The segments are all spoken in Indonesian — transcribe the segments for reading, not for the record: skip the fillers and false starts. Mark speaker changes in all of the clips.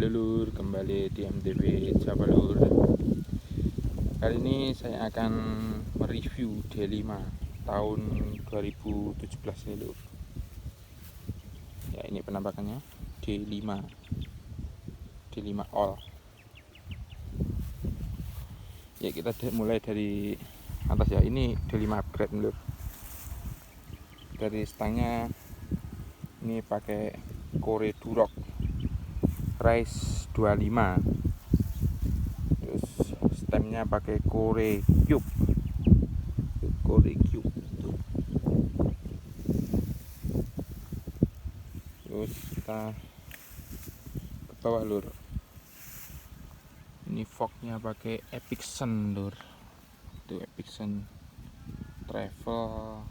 Speaker 1: Halo lur, kembali di MTV Jawa Lur. Kali ini saya akan mereview D5 tahun 2017 ini lur. Ya, ini penampakannya D5 All. Ya, kita mulai dari atas ya. Ini D5 upgrade lur. Dari stangnya ini pakai Core Durock Rise 25. Terus stemnya pakai Core Cube tuh. Terus kita ke bawah lur. Ini fognya pakai Epicsen lur. Itu Epicsen Travel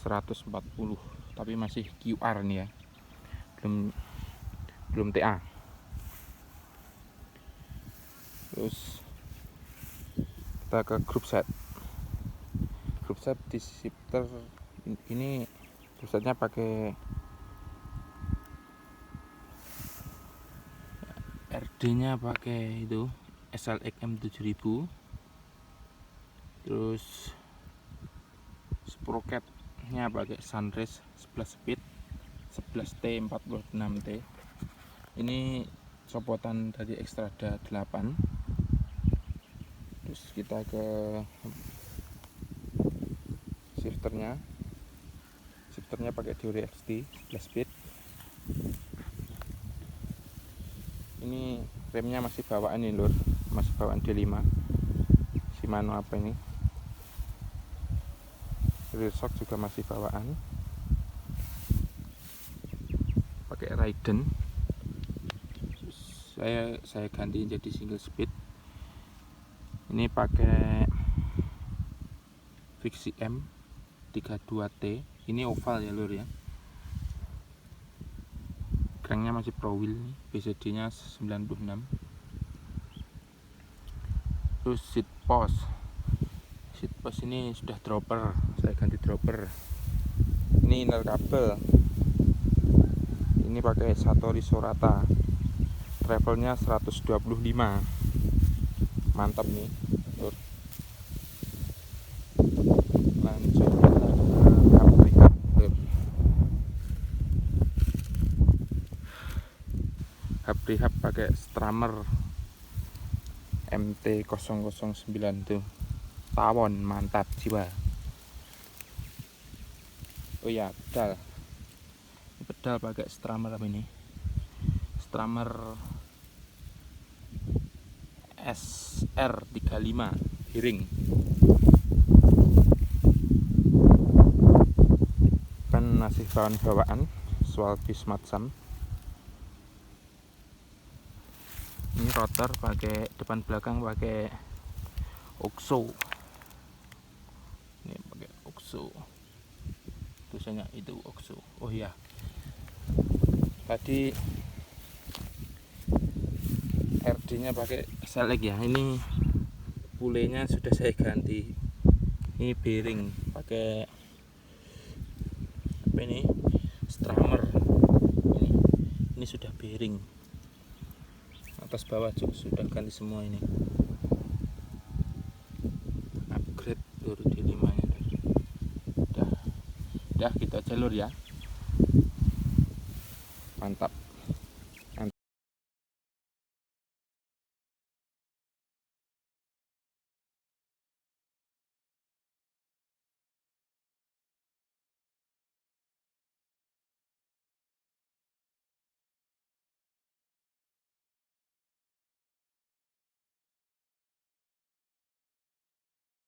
Speaker 1: 140, tapi masih QR nih ya. Belum TA. Terus kita ke grup set di shifter ini. Grup setnya pakai RD nya pakai itu SLXM 7000. Terus sprocket nya pakai Sunrise 11 speed 11T46T. Ini copotan dari Xstrada 8. Terus kita ke shifternya pakai Diore XT 11 speed. Ini remnya masih bawaan nih lur, masih bawaan D5 Shimano apa ini. Rear shock juga masih bawaan, pakai Raiden. Saya ganti jadi single speed. Ini pakai Fixie M 32T. Ini oval ya lur ya. Cranknya masih pro wheel, BCD nya 96. Terus seat post ini sudah dropper, saya ganti dropper. Ini inner kabel, ini pakai Satori Sorata. Travelnya 125. Mantap nih lur. Lanjut kita ke hub rehab lur. Hub rehab pakai Strammer MT009 tuh. Tawon mantap jiwa. Oh ya, pedal pakai Strammer apa ini? Strammer SR35 Hiring. Kan masih bawaan Swalby Smatsam. Ini rotor pakai depan belakang pakai Oxo. Ini pakai Oxo. Tulisannya itu Oxo. Oh iya. Tadi RD-nya pakai selek ya. Ini pulenya sudah saya ganti. Ini bearing pakai apa ini? Strammer. Ini sudah bearing. Atas bawah juga sudah ganti semua ini. Upgrade lur D5 nya. Udah gitu aja lur ya. Mantap.